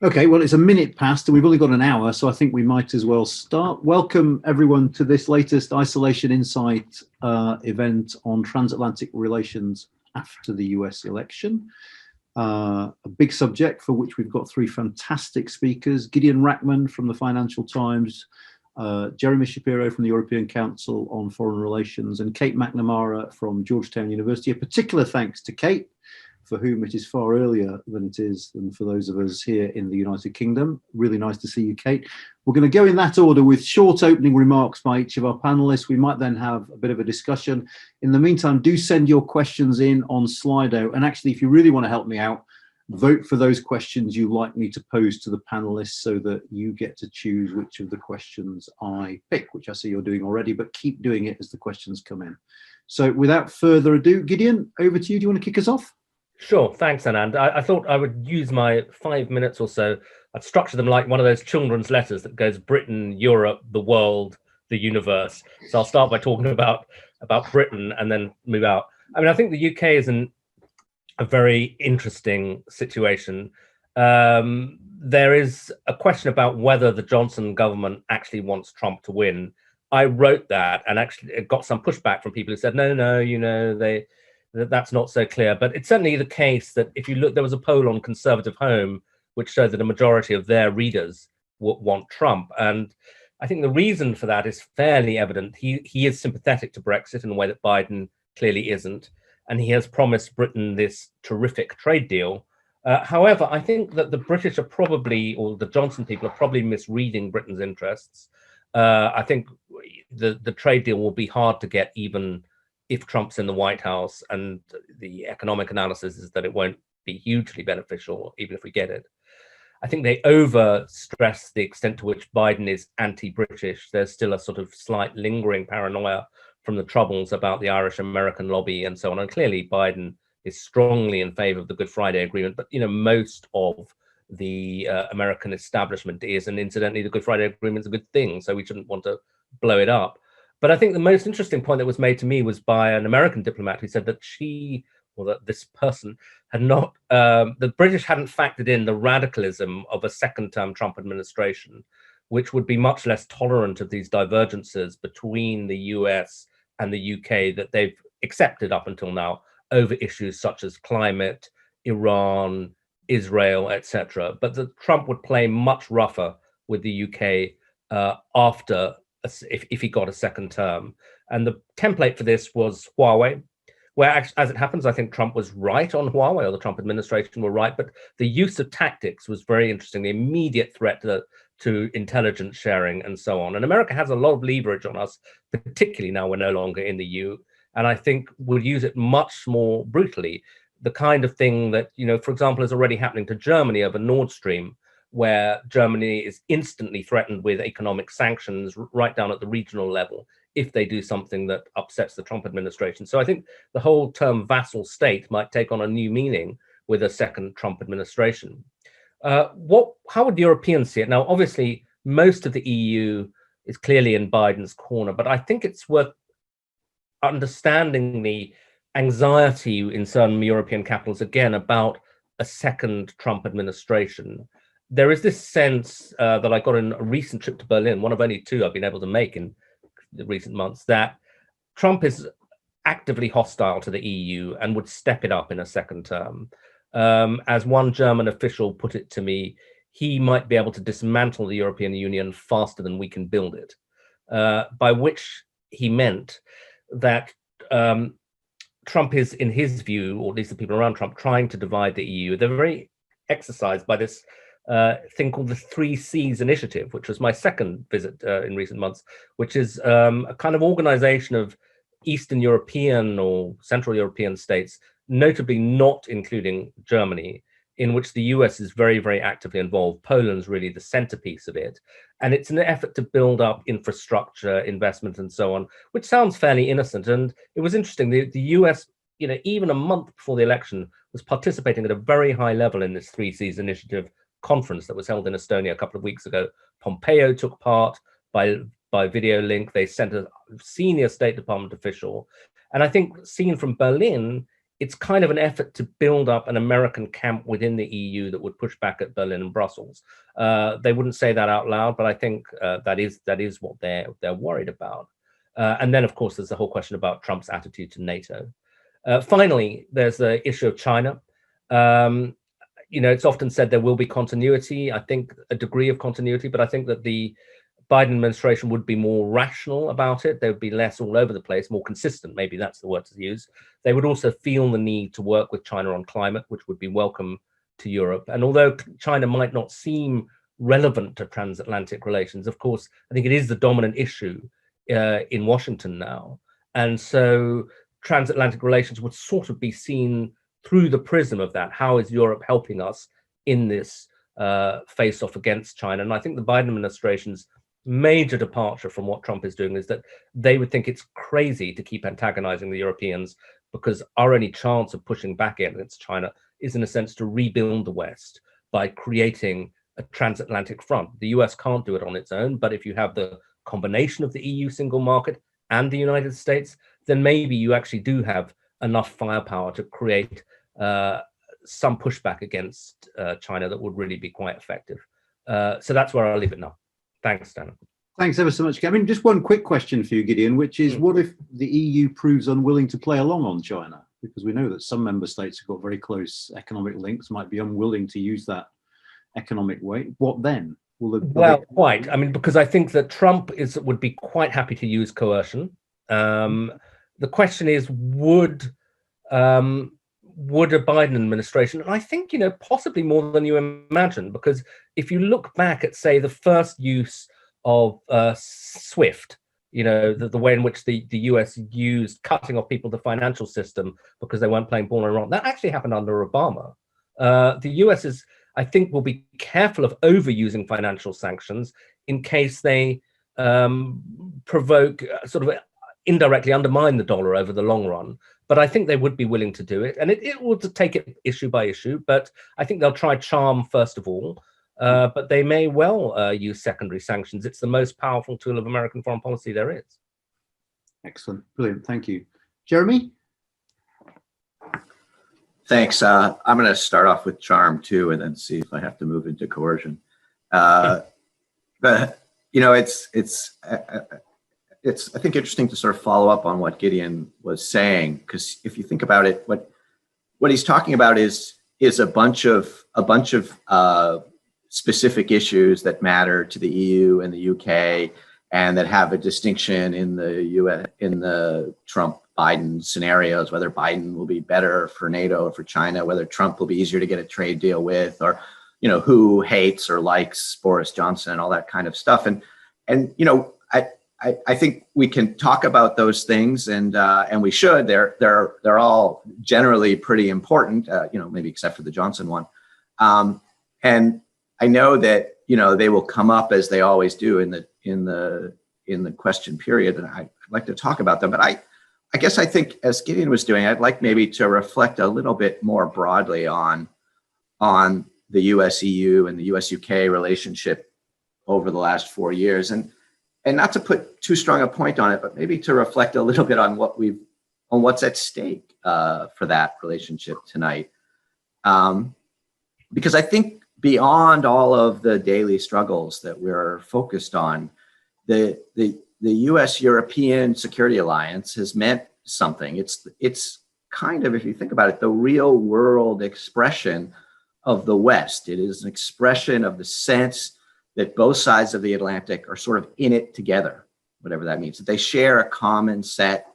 Okay, well, it's a minute past and we've only got an hour, so I think we might as well start. Welcome, everyone, to this latest Isolation Insight event on transatlantic relations after the US election. A big subject for which we've got three fantastic speakers: Gideon Rachman from the Financial Times, Jeremy Shapiro from the European Council on Foreign Relations, and Kate McNamara from Georgetown University. A particular thanks to Kate, for whom it is far earlier than it is than for those of us here in the United Kingdom. Really nice to see you, Kate. We're going to go in that order with short opening remarks by each of our panelists. We might then have a bit of a discussion. In the meantime, do send your questions in on Slido. And actually, if you really want to help me out, vote for those questions you like me to pose to the panelists so that you get to choose which of the questions I pick, which I see you're doing already, but keep doing it as the questions come in. So without further ado, Gideon, over to you. Do you want to kick us off? Sure, thanks, Anand. I thought I would use my 5 minutes or so. I'd structure them like one of those children's letters that goes Britain, Europe, the world, the universe. So I'll start by talking about Britain and then move out. I mean, I think the UK is in a very interesting situation. There is a question about whether the Johnson government actually wants Trump to win. I wrote that and actually it got some pushback from people who said, no, you know, that's not so clear. But it's certainly the case that if you look, there was a poll on Conservative Home which showed that a majority of their readers want Trump. And I think the reason for that is fairly evident. He is sympathetic to Brexit in a way that Biden clearly isn't. And he has promised Britain this terrific trade deal. However, I think that the British are probably, or the Johnson people are probably misreading Britain's interests. I think the trade deal will be hard to get even if Trump's in the White House, and the economic analysis is that it won't be hugely beneficial, even if we get it. I think they over-stress the extent to which Biden is anti-British. There's still a sort of slight lingering paranoia from the Troubles about the Irish-American lobby and so on. And clearly Biden is strongly in favor of the Good Friday Agreement, but most of the American establishment is, and incidentally, the Good Friday Agreement is a good thing, so we shouldn't want to blow it up. But I think the most interesting point that was made to me was by an American diplomat who said that that this person had not, the British hadn't factored in the radicalism of a second-term Trump administration, which would be much less tolerant of these divergences between the US and the UK that they've accepted up until now over issues such as climate, Iran, Israel, etc. But that Trump would play much rougher with the UK after, if he got a second term. And the template for this was Huawei, where, as it happens, I think Trump was right on Huawei, or the Trump administration were right, but the use of tactics was very interesting, the immediate threat to intelligence sharing and so on. And America has a lot of leverage on us, particularly now we're no longer in the EU, and I think we'll use it much more brutally. The kind of thing that, for example, is already happening to Germany over Nord Stream, where Germany is instantly threatened with economic sanctions right down at the regional level if they do something that upsets the Trump administration. So I think the whole term vassal state might take on a new meaning with a second Trump administration. How would Europeans see it? Now, obviously, most of the EU is clearly in Biden's corner, but I think it's worth understanding the anxiety in some European capitals, again, about a second Trump administration. There is this sense that I got in a recent trip to Berlin, one of only two I've been able to make in the recent months, that Trump is actively hostile to the EU and would step it up in a second term. As one German official put it to me, he might be able to dismantle the European Union faster than we can build it, by which he meant that Trump is, in his view, or at least the people around Trump, trying to divide the EU. They're very exercised by this thing called the 3 Cs initiative, which was my second visit in recent months, which is a kind of organization of Eastern European or Central European states, notably not including Germany, in which the US is very, very actively involved. Poland's really the centerpiece of it. And it's an effort to build up infrastructure, investment, and so on, which sounds fairly innocent. And it was interesting, the US, even a month before the election, was participating at a very high level in this 3 Cs initiative conference that was held in Estonia a couple of weeks ago. Pompeo took part by video link. They sent a senior State Department official. And I think seen from Berlin, it's kind of an effort to build up an American camp within the EU that would push back at Berlin and Brussels. They wouldn't say that out loud, but I think that is what they're worried about. And then, of course, there's the whole question about Trump's attitude to NATO. Finally, there's the issue of China. It's often said there will be continuity. I think a degree of continuity, but I think that the Biden administration would be more rational about it. They would be less all over the place, more consistent. Maybe that's the word to use. They would also feel the need to work with China on climate, which would be welcome to Europe. And although China might not seem relevant to transatlantic relations, of course, I think it is the dominant issue in Washington now. And so transatlantic relations would sort of be seen through the prism of that. How is Europe helping us in this face-off against China? And I think the Biden administration's major departure from what Trump is doing is that they would think it's crazy to keep antagonizing the Europeans, because our only chance of pushing back against China is, in a sense, to rebuild the West by creating a transatlantic front. The US can't do it on its own, but if you have the combination of the EU single market and the United States, then maybe you actually do have enough firepower to create some pushback against China that would really be quite effective. So that's where I'll leave it now. Thanks, Dan. Thanks ever so much. I mean, just one quick question for you, Gideon, which is, what if the EU proves unwilling to play along on China? Because we know that some member states have got very close economic links, might be unwilling to use that economic weight. What then? Quite. I mean, because I think that Trump would be quite happy to use coercion. The question is, would a Biden administration, and I think, possibly more than you imagine, because if you look back at, say, the first use of SWIFT, the way in which the US used cutting off people the financial system because they weren't playing ball and wrong, that actually happened under Obama. The US I think, will be careful of overusing financial sanctions in case they provoke, sort of indirectly undermine the dollar over the long run. But I think they would be willing to do it. And it will take it issue by issue. But I think they'll try charm first of all. But they may well use secondary sanctions. It's the most powerful tool of American foreign policy there is. Excellent. Brilliant. Thank you. Jeremy? Thanks. I'm going to start off with charm too, and then see if I have to move into coercion. But it's I think interesting to sort of follow up on what Gideon was saying, because if you think about it, what he's talking about is a bunch of specific issues that matter to the EU and the UK, and that have a distinction in the US, in the Trump-Biden scenarios, whether Biden will be better for NATO or for China, whether Trump will be easier to get a trade deal with, or, who hates or likes Boris Johnson and all that kind of stuff. And I think we can talk about those things, and we should. They're all generally pretty important, maybe except for the Johnson one. And I know that they will come up, as they always do in the question period, and I'd like to talk about them. But I guess I think, as Gideon was doing, I'd like maybe to reflect a little bit more broadly on the US-EU and the US-UK relationship over the last 4 years, and not to put too strong a point on it, but maybe to reflect a little bit on what's at stake for that relationship tonight. Because I think beyond all of the daily struggles that we're focused on, the US-European security alliance has meant something. It's kind of, if you think about it, the real world expression of the West. It is an expression of the sense that both sides of the Atlantic are sort of in it together, whatever that means, that they share a common set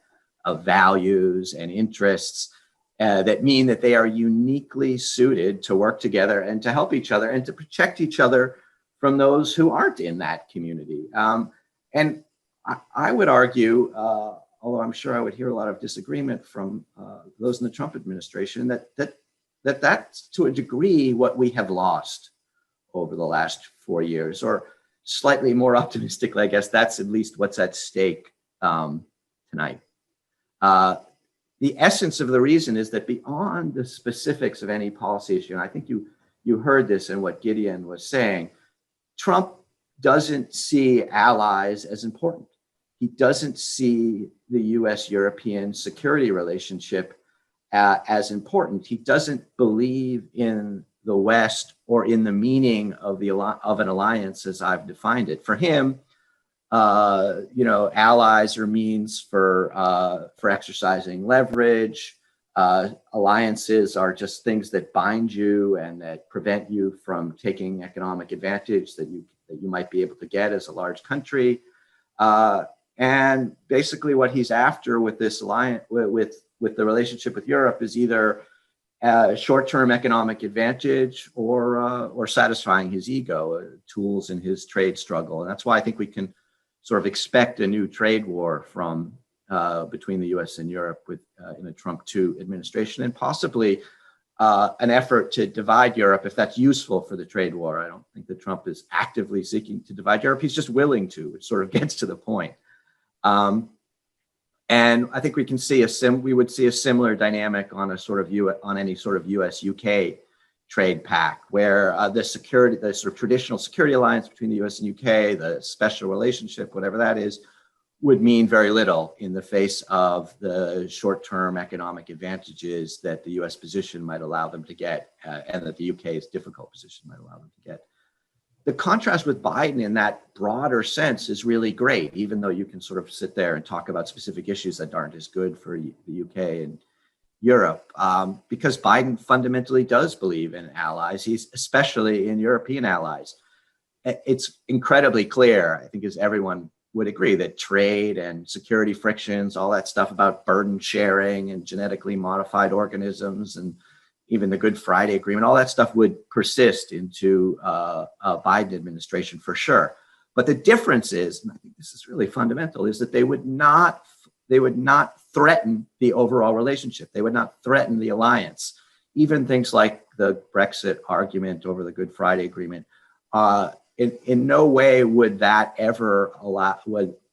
of values and interests that mean that they are uniquely suited to work together and to help each other and to protect each other from those who aren't in that community. And I would argue, although I'm sure I would hear a lot of disagreement from those in the Trump administration, that's to a degree what we have lost over the last 4 years, or slightly more optimistically, I guess that's at least what's at stake tonight. The essence of the reason is that beyond the specifics of any policy issue, and I think you heard this in what Gideon was saying, Trump doesn't see allies as important. He doesn't see the US-European security relationship as important. He doesn't believe in the West or in the meaning of an alliance as I've defined it. For him, allies are means for exercising leverage. Alliances are just things that bind you and that prevent you from taking economic advantage that you might be able to get as a large country. And basically, what he's after with this alliance, with the relationship with Europe, is either short-term economic advantage or satisfying his ego, tools in his trade struggle. And that's why I think we can sort of expect a new trade war between the U.S. and Europe in a Trump 2 administration, and possibly an effort to divide Europe, if that's useful for the trade war. I don't think that Trump is actively seeking to divide Europe. He's just willing to, which sort of gets to the point. And I think we would see a similar dynamic on any sort of U.S.-UK trade pact, where the sort of traditional security alliance between the U.S. and UK, the special relationship, whatever that is, would mean very little in the face of the short-term economic advantages that the U.S. position might allow them to get, and that the UK's difficult position might allow them to get. The contrast with Biden in that broader sense is really great, even though you can sort of sit there and talk about specific issues that aren't as good for the UK and Europe, because Biden fundamentally does believe in allies. He's especially in European allies. It's incredibly clear, I think, as everyone would agree, that trade and security frictions, all that stuff about burden sharing and genetically modified organisms, and even the Good Friday Agreement, all that stuff would persist into a Biden administration for sure. But the difference is, and I think this is really fundamental, is that they would not threaten the overall relationship. They would not threaten the alliance. Even things like the Brexit argument over the Good Friday Agreement, in no way would that ever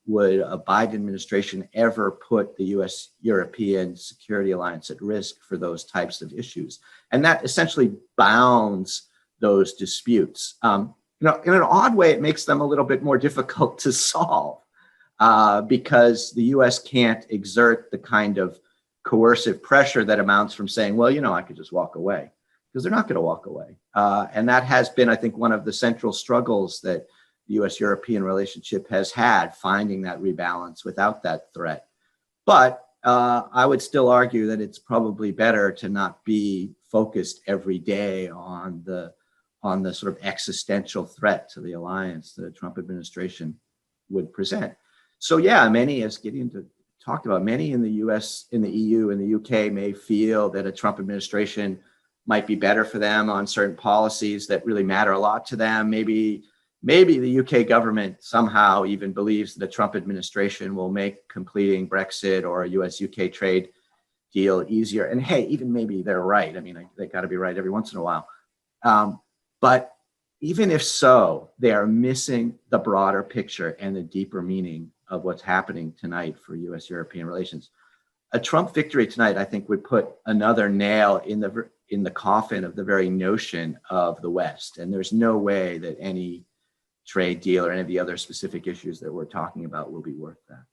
would a Biden administration ever put the U.S.-European security alliance at risk for those types of issues. And that essentially bounds those disputes. In an odd way, it makes them a little bit more difficult to solve, because the U.S. can't exert the kind of coercive pressure that amounts from saying, well, I could just walk away, because they're not going to walk away. And that has been, I think, one of the central struggles that the U.S.-European relationship has had, finding that rebalance without that threat. But I would still argue that it's probably better to not be focused every day on the sort of existential threat to the alliance that a Trump administration would present. So yeah, many, as Gideon talked about, many in the US, in the EU, and the UK may feel that a Trump administration might be better for them on certain policies that really matter a lot to them. Maybe the UK government somehow even believes that the Trump administration will make completing Brexit or a US-UK trade deal easier. And hey, even maybe they're right. I mean, they got to be right every once in a while. But even if so, they are missing the broader picture and the deeper meaning of what's happening tonight for US-European relations. A Trump victory tonight, I think, would put another nail in the coffin of the very notion of the West. And there's no way that any trade deal or any of the other specific issues that we're talking about will be worth that.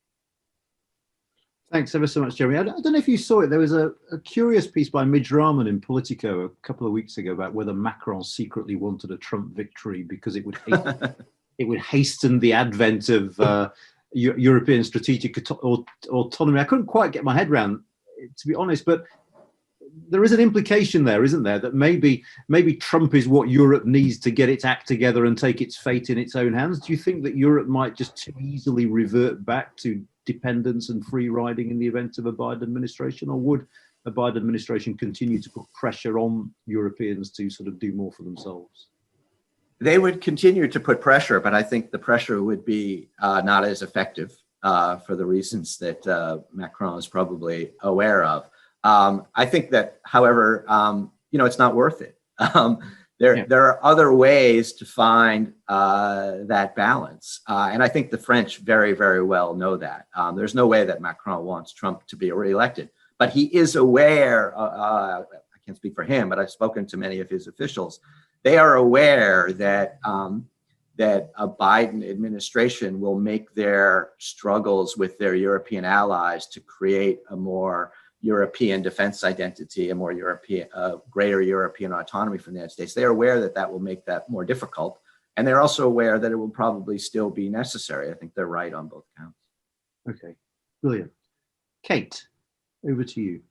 Thanks ever so much, Jeremy. I don't know if you saw it. There was a curious piece by Midge Rahman in Politico a couple of weeks ago about whether Macron secretly wanted a Trump victory because it would hasten the advent of European strategic autonomy. I couldn't quite get my head around it, to be honest, but there is an implication there, isn't there, that maybe Trump is what Europe needs to get its act together and take its fate in its own hands. Do you think that Europe might just too easily revert back to dependence and free riding in the event of a Biden administration, or would a Biden administration continue to put pressure on Europeans to sort of do more for themselves? They would continue to put pressure, but I think the pressure would be not as effective for the reasons that Macron is probably aware of. I think that, however, it's not worth it. There are other ways to find that balance. And I think the French very, very well know that. There's no way that Macron wants Trump to be reelected, but he is aware, I can't speak for him, but I've spoken to many of his officials. They are aware that that a Biden administration will make their struggles with their European allies to create a more European defense identity, a more greater European autonomy from the United States. They're aware that that will make that more difficult. And they're also aware that it will probably still be necessary. I think they're right on both counts. Okay, brilliant. Kate, over to you.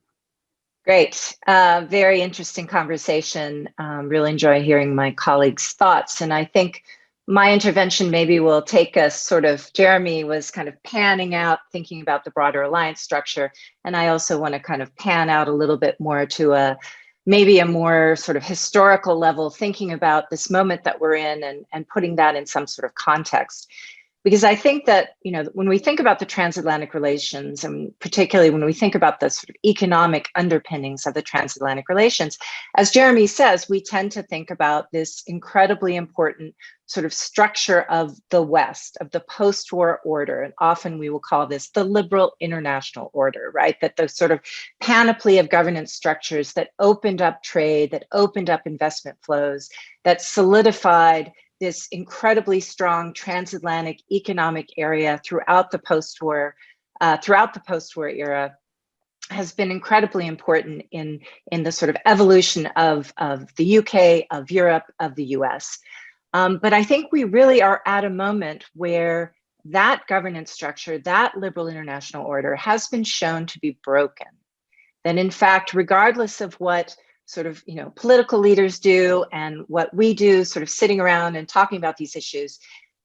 Great. Very interesting conversation. Really enjoy hearing my colleagues' thoughts. And I think my intervention maybe will take us sort of, Jeremy was kind of panning out, thinking about the broader alliance structure. And I also want to kind of pan out a little bit more to maybe a more sort of historical level, thinking about this moment that we're in and putting that in some sort of context. Because I think that, when we think about the transatlantic relations, and particularly when we think about the sort of economic underpinnings of the transatlantic relations, as Jeremy says, we tend to think about this incredibly important sort of structure of the West, of the post-war order. And often we will call this the liberal international order, right? That the sort of panoply of governance structures that opened up trade, that opened up investment flows, that solidified this incredibly strong transatlantic economic area throughout the post-war era has been incredibly important in the sort of evolution of the UK, of Europe, of the US. But I think we really are at a moment where that governance structure, that liberal international order has been shown to be broken. That in fact, regardless of what sort of, political leaders do and what we do sort of sitting around and talking about these issues,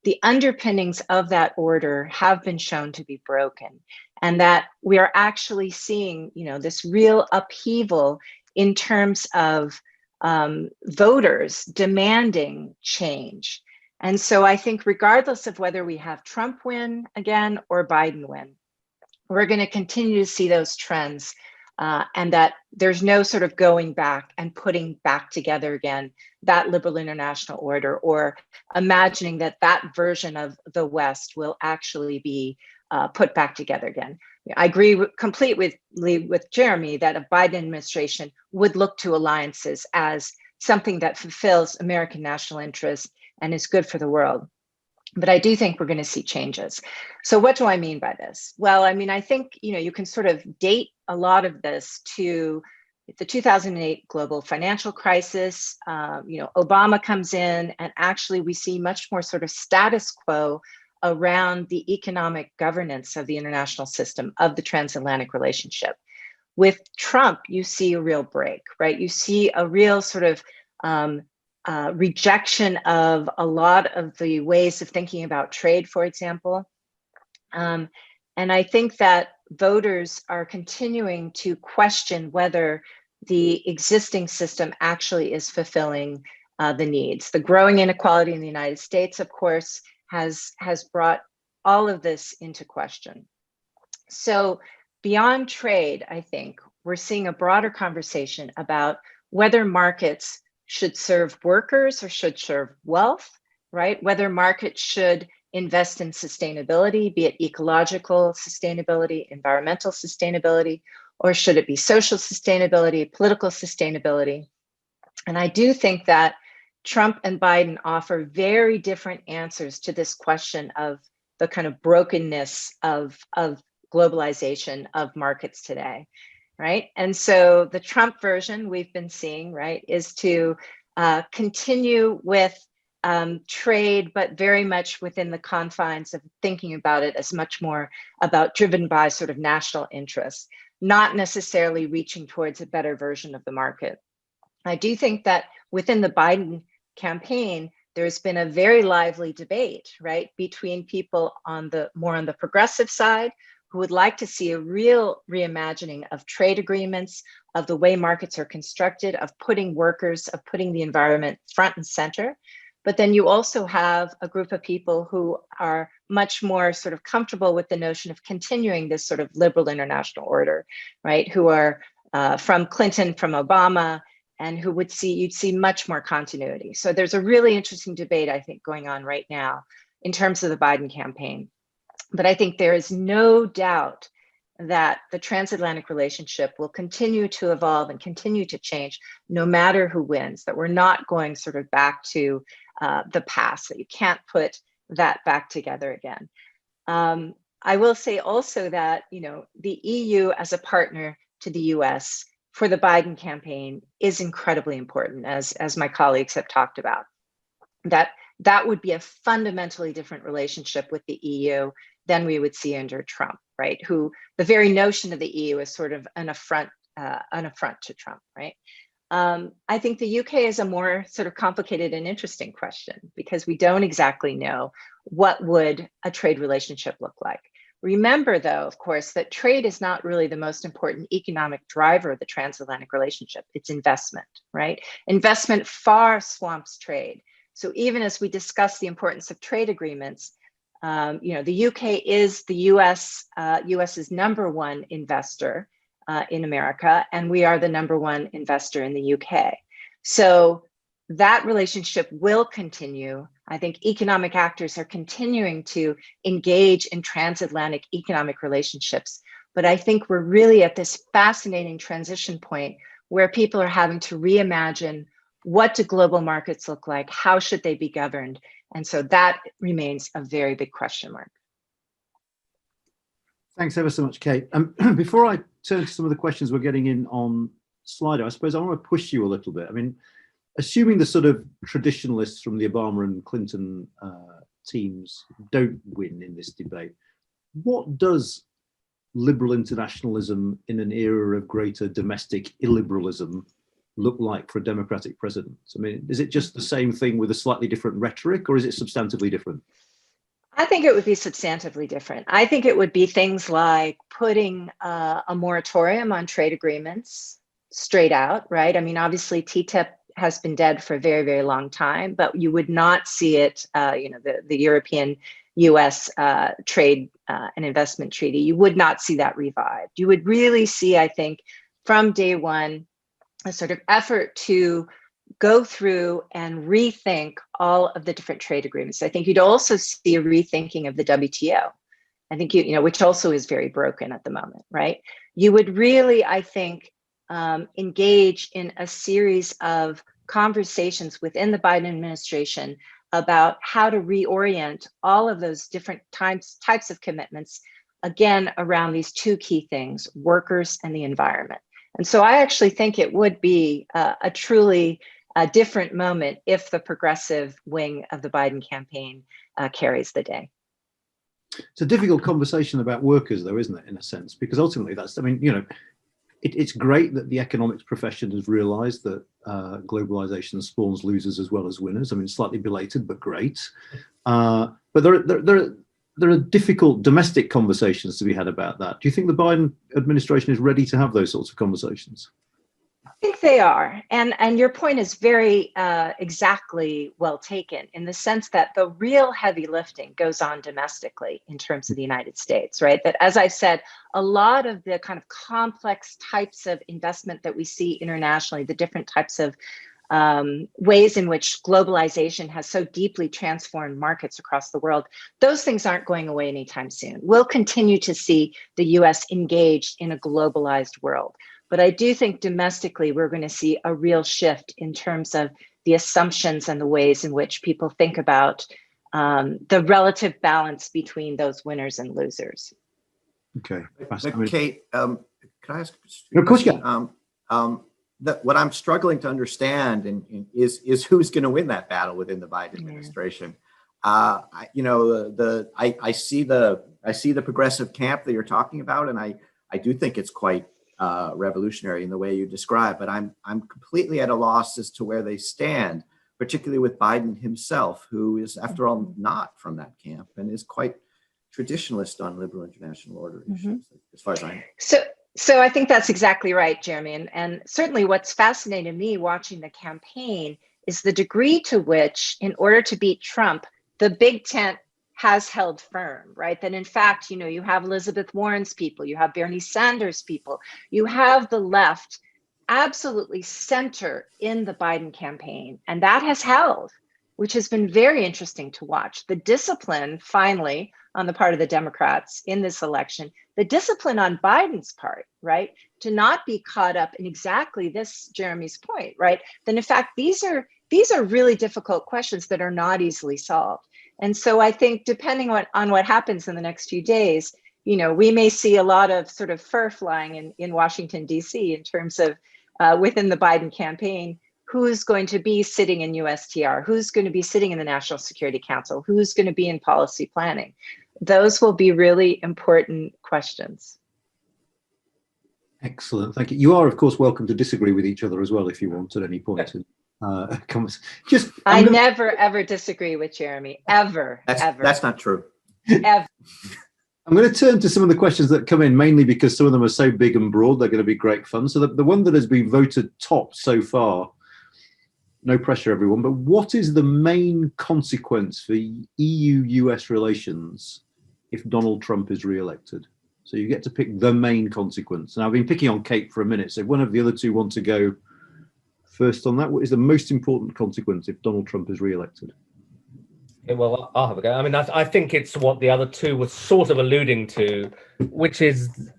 the underpinnings of that order have been shown to be broken. And that we are actually seeing, this real upheaval in terms of voters demanding change. And so I think regardless of whether we have Trump win again or Biden win, we're going to continue to see those trends. And that there's no sort of going back and putting back together again that liberal international order, or imagining that that version of the West will actually be put back together again. I agree completely with Jeremy that a Biden administration would look to alliances as something that fulfills American national interest and is good for the world. But I do think we're going to see changes. So what do I mean by this? Well, I mean, I think, you can sort of date a lot of this to the 2008 global financial crisis. Obama comes in and actually we see much more sort of status quo around the economic governance of the international system, of the transatlantic relationship. With Trump, you see a real break, right? You see a real sort of rejection of a lot of the ways of thinking about trade, for example. And I think that voters are continuing to question whether the existing system actually is fulfilling the needs. The growing inequality in the United States, of course, has brought all of this into question. So beyond trade, I think we're seeing a broader conversation about whether markets should serve workers or should serve wealth, right? Whether markets should invest in sustainability, be it ecological sustainability, environmental sustainability, or should it be social sustainability, political sustainability? And I do think that Trump and Biden offer very different answers to this question of the kind of brokenness of globalization of markets today, right? And so the Trump version we've been seeing, right, is to continue with trade, but very much within the confines of thinking about it as much more about driven by sort of national interests, not necessarily reaching towards a better version of the market. I do think that within the Biden campaign, there's been a very lively debate, right, between people on the more on the progressive side who would like to see a real reimagining of trade agreements, of the way markets are constructed, of putting workers, of putting the environment front and center. But then you also have a group of people who are much more sort of comfortable with the notion of continuing this sort of liberal international order, right? Who are from Clinton, from Obama, and who would see, you'd see much more continuity. So there's a really interesting debate, I think, going on right now in terms of the Biden campaign. But I think there is no doubt that the transatlantic relationship will continue to evolve and continue to change no matter who wins, that we're not going sort of back to the past, that you can't put that back together again. I will say also that, you know, the EU as a partner to the US for the Biden campaign is incredibly important, as my colleagues have talked about. That would be a fundamentally different relationship with the EU than we would see under Trump, right? Who the very notion of the EU is sort of an affront to Trump, right? I think the UK is a more sort of complicated and interesting question because we don't exactly know what would a trade relationship look like. Remember, though, of course, that trade is not really the most important economic driver of the transatlantic relationship. It's investment, right? Investment far swamps trade. So even as we discuss the importance of trade agreements, the UK is the US's number one investor in America, and we are the number one investor in the UK. So that relationship will continue. I think economic actors are continuing to engage in transatlantic economic relationships. But I think we're really at this fascinating transition point where people are having to reimagine what do global markets look like? How should they be governed? And so that remains a very big question mark. Thanks ever so much, Kate. Before I turn to some of the questions we're getting in on Slido, I suppose I want to push you a little bit. I mean, assuming the sort of traditionalists from the Obama and Clinton teams don't win in this debate, what does liberal internationalism in an era of greater domestic illiberalism look like for a Democratic president? I mean, is it just the same thing with a slightly different rhetoric, or is it substantively different? I think it would be substantively different. I think it would be things like putting a moratorium on trade agreements straight out, right? I mean, obviously TTIP has been dead for a very, very long time, but you would not see it, the European-US trade and investment treaty, you would not see that revived. You would really see, I think, from day one, a sort of effort to go through and rethink all of the different trade agreements. I think you'd also see a rethinking of the WTO. I think, which also is very broken at the moment, right? You would really, I think, engage in a series of conversations within the Biden administration about how to reorient all of those different types of commitments, again, around these two key things, workers and the environment. And so I actually think it would be a truly different moment if the progressive wing of the Biden campaign carries the day. It's a difficult conversation about workers, though, isn't it, in a sense? Because ultimately it's great that the economics profession has realized that globalization spawns losers as well as winners. I mean, slightly belated, but great. But there are difficult domestic conversations to be had about that. Do you think the Biden administration is ready to have those sorts of conversations? I think they are. And your point is very exactly well taken in the sense that the real heavy lifting goes on domestically in terms of the United States, right? That, as I said, a lot of the kind of complex types of investment that we see internationally, the different types of ways in which globalization has so deeply transformed markets across the world, those things aren't going away anytime soon. We'll continue to see the US engaged in a globalized world. But I do think domestically, we're going to see a real shift in terms of the assumptions and the ways in which people think about the relative balance between those winners and losers. Okay. But Kate, can I ask? Of course you can. What I'm struggling to understand is who's going to win that battle within the Biden administration. I see the progressive camp that you're talking about, and I do think it's quite revolutionary in the way you describe, but I'm completely at a loss as to where they stand, particularly with Biden himself, who is, after all, not from that camp and is quite traditionalist on liberal international order issues, as far as I know. So I think that's exactly right, Jeremy. And certainly what's fascinated me watching the campaign is the degree to which, in order to beat Trump, the big tent has held firm, right? That in fact, you have Elizabeth Warren's people, you have Bernie Sanders' people, you have the left absolutely center in the Biden campaign. And that has held, which has been very interesting to watch. The discipline, finally, on the part of the Democrats in this election, the discipline on Biden's part, right? To not be caught up in exactly this, Jeremy's point, right? Then in fact, these are really difficult questions that are not easily solved. And so I think depending on what happens in the next few days, we may see a lot of sort of fur flying in Washington, D.C. in terms of within the Biden campaign, who's going to be sitting in USTR, who's going to be sitting in the National Security Council, who's going to be in policy planning. Those will be really important questions. Excellent, thank you. You are, of course, welcome to disagree with each other as well if you want at any point. I never ever disagree with Jeremy, ever. That's not true. Ever. I'm going to turn to some of the questions that come in, mainly because some of them are so big and broad, they're going to be great fun. So the one that has been voted top so far, no pressure everyone, but what is the main consequence for EU-US relations if Donald Trump is re-elected? So you get to pick the main consequence. And I've been picking on Kate for a minute, so if one of the other two want to go first on that, what is the most important consequence if Donald Trump is re-elected? Okay, well, I'll have a go. I mean, I think it's what the other two were sort of alluding to, which is,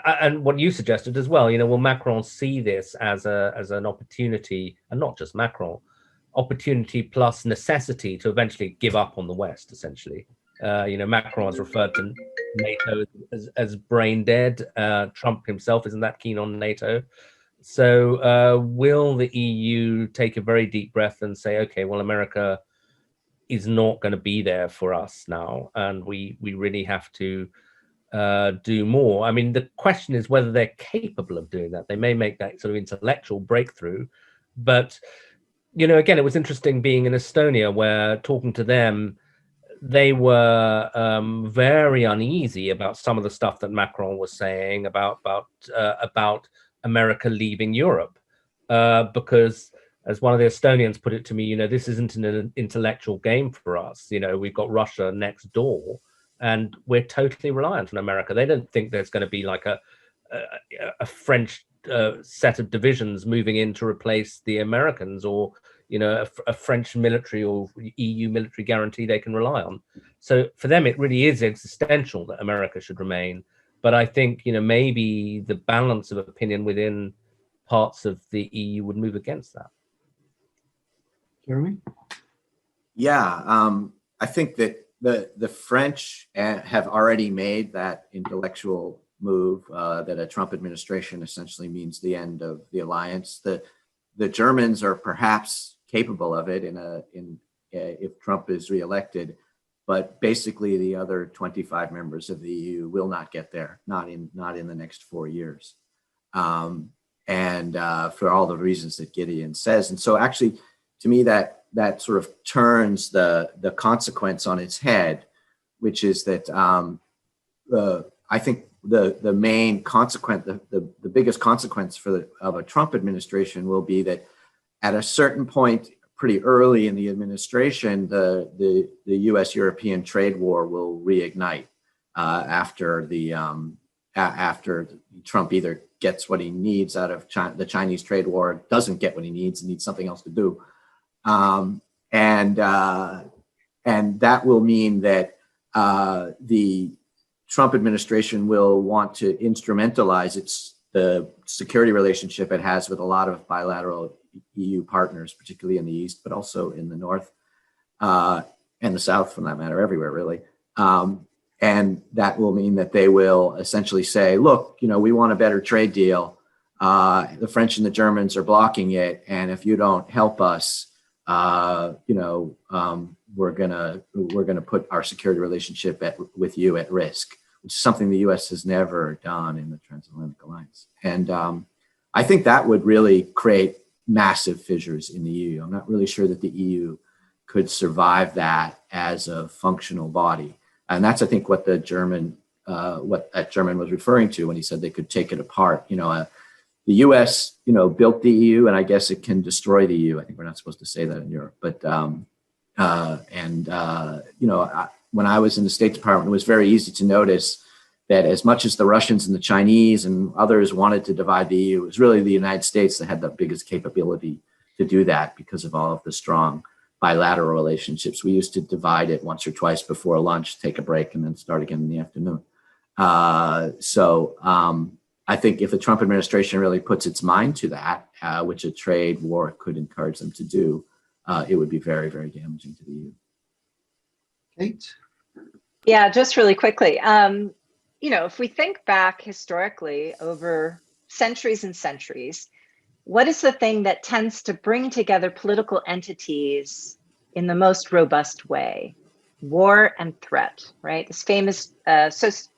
and what you suggested as well, will Macron see this as an opportunity, and not just Macron, opportunity plus necessity to eventually give up on the West, essentially. Macron has referred to NATO as brain dead. Trump himself isn't that keen on NATO. So will the EU take a very deep breath and say, okay, well, America is not going to be there for us now, and we really have to do more. I mean, the question is whether they're capable of doing that. They may make that sort of intellectual breakthrough, but, again, it was interesting being in Estonia, where talking to them, they were very uneasy about some of the stuff that Macron was saying about America leaving Europe, because, as one of the Estonians put it to me, this isn't an intellectual game for us. We've got Russia next door, and we're totally reliant on America. They don't think there's going to be like a French set of divisions moving in to replace the Americans, or a French military or EU military guarantee they can rely on. So for them, it really is existential that America should remain. But I think, maybe the balance of opinion within parts of the EU would move against that. Jeremy? Yeah, I think that the French have already made that intellectual move, that a Trump administration essentially means the end of the alliance. The Germans are perhaps capable of it if Trump is reelected, but basically the other 25 members of the EU will not get there, not in the next 4 years, and for all the reasons that Gideon says. And so actually, to me, that sort of turns the consequence on its head, which is that I think the main consequence, the biggest consequence of a Trump administration will be that at a certain point, pretty early in the administration, the U.S.-European trade war will reignite after Trump either gets what he needs out of the Chinese trade war, doesn't get what he needs, and needs something else to do, and that will mean that the Trump administration will want to instrumentalize the security relationship it has with a lot of bilateral EU partners, particularly in the East, but also in the North and the South, for that matter, everywhere, really. And that will mean that they will essentially say, look, we want a better trade deal. The French and the Germans are blocking it. And if you don't help us, we're gonna put our security relationship with you at risk, which is something the U.S. has never done in the transatlantic alliance. And I think that would really create massive fissures in the EU. I'm not really sure that the EU could survive that as a functional body. And that's, I think, what German was referring to when he said they could take it apart. The U.S., built the EU, and I guess it can destroy the EU. I think we're not supposed to say that in Europe, but when I was in the State Department, it was very easy to notice that as much as the Russians and the Chinese and others wanted to divide the EU, it was really the United States that had the biggest capability to do that because of all of the strong bilateral relationships. We used to divide it once or twice before lunch, take a break, and then start again in the afternoon. So I think if the Trump administration really puts its mind to that, which a trade war could encourage them to do, it would be very, very damaging to the EU. Kate? Yeah, just really quickly. If we think back historically over centuries and centuries, what is the thing that tends to bring together political entities in the most robust way? War and threat, right? This famous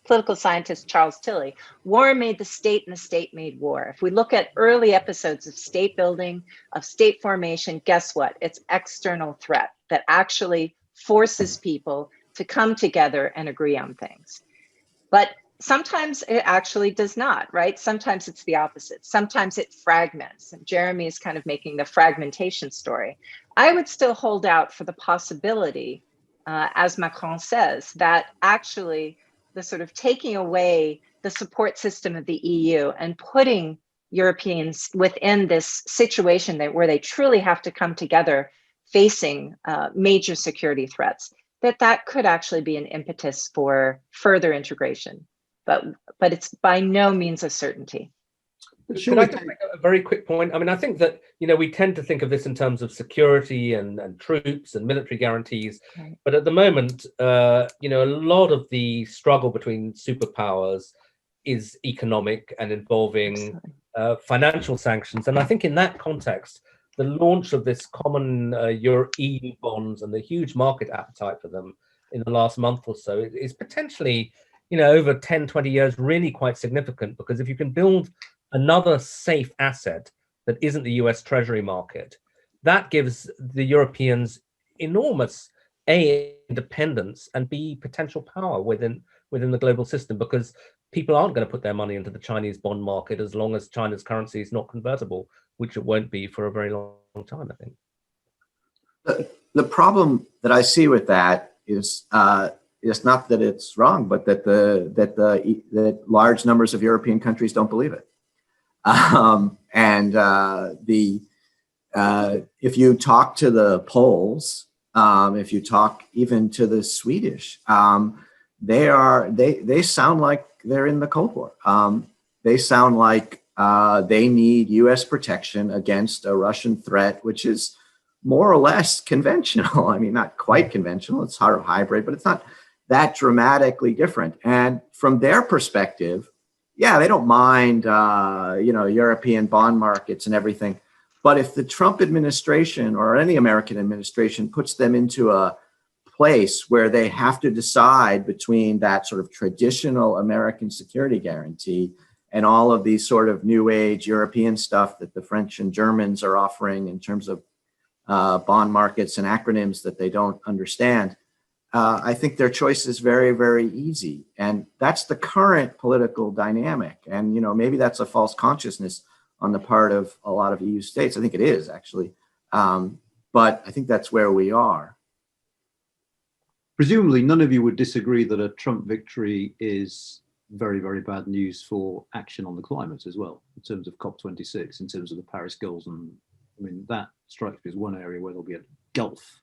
political scientist, Charles Tilly, war made the state and the state made war. If we look at early episodes of state building, of state formation, guess what? It's external threat that actually forces people to come together and agree on things. But sometimes it actually does not, right? Sometimes it's the opposite. Sometimes it fragments. And Jeremy is kind of making the fragmentation story. I would still hold out for the possibility, as Macron says, that actually the sort of taking away the support system of the EU and putting Europeans within this situation where they truly have to come together facing major security threats, that could actually be an impetus for further integration. But it's by no means a certainty. Should I just make a very quick point? I mean, I think that, we tend to think of this in terms of security and troops and military guarantees. Right. But at the moment, a lot of the struggle between superpowers is economic and involving financial sanctions. And I think in that context, the launch of this common EU bonds and the huge market appetite for them in the last month or so is potentially, over 10, 20 years, really quite significant, because if you can build another safe asset that isn't the US Treasury market, that gives the Europeans enormous A, independence, and B, potential power within the global system, because people aren't going to put their money into the Chinese bond market as long as China's currency is not convertible, which it won't be for a very long time, I think. The problem that I see with that is not that it's wrong, but that large numbers of European countries don't believe it. If you talk to the Poles, if you talk even to the Swedish, they sound like they're in the Cold War. They sound like they need U.S. protection against a Russian threat, which is more or less conventional. I mean, not quite conventional. It's sort of hybrid, but it's not that dramatically different. And from their perspective, yeah, they don't mind, European bond markets and everything. But if the Trump administration or any American administration puts them into a place where they have to decide between that sort of traditional American security guarantee and all of these sort of new age European stuff that the French and Germans are offering in terms of bond markets and acronyms that they don't understand, I think their choice is very, very easy. And that's the current political dynamic. And, maybe that's a false consciousness on the part of a lot of EU states. I think it is, actually. But I think that's where we are. Presumably, none of you would disagree that a Trump victory is very, very bad news for action on the climate as well, in terms of COP26, in terms of the Paris goals. And I mean, that strikes me as one area where there'll be a gulf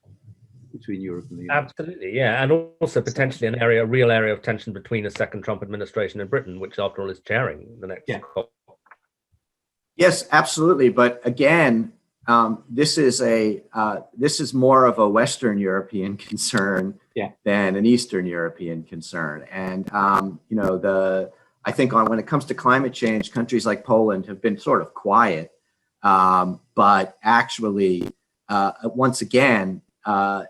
between Europe and the US. Absolutely, yeah. And also potentially a real area of tension between a second Trump administration and Britain, which after all is chairing the next COP. Yes, absolutely. But again, this is more of a Western European concern than an Eastern European concern. And I think when it comes to climate change, countries like Poland have been sort of quiet, but actually, once again,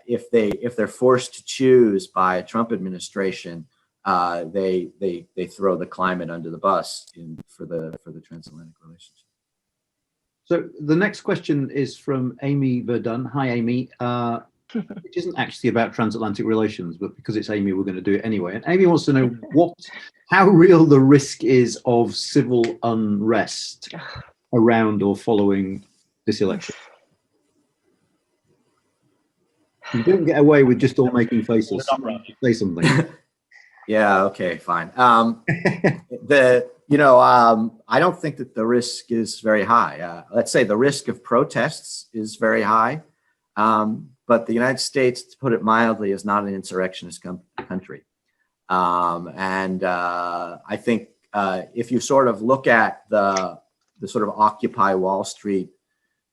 if they're forced to choose by a Trump administration, they throw the climate under the bus for the transatlantic relationship. So the next question is from Amy Verdun. Hi, Amy. It isn't actually about transatlantic relations, but because it's Amy, we're going to do it anyway. And Amy wants to know how real the risk is of civil unrest around or following this election. You don't get away with just all making faces. Say something. Yeah. Okay. Fine. I don't think that the risk is very high. Let's say the risk of protests is very high, but the United States, to put it mildly, is not an insurrectionist country. I think if you sort of look at the sort of Occupy Wall Street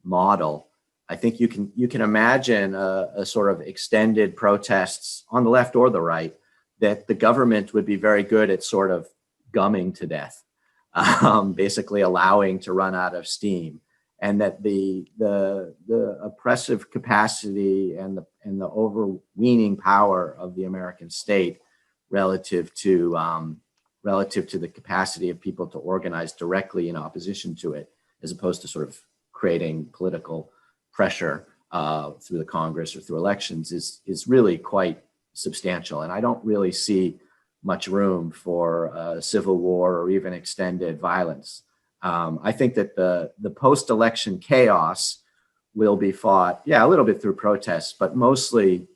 model, I think you can imagine a sort of extended protests on the left or the right that the government would be very good at sort of gumming to death, basically allowing to run out of steam, and that the oppressive capacity and the overweening power of the American state relative to the capacity of people to organize directly in opposition to it, as opposed to sort of creating political pressure through the Congress or through elections, is really quite substantial. And I don't really see much room for civil war or even extended violence. I think that the post-election chaos will be fought, a little bit through protests, but mostly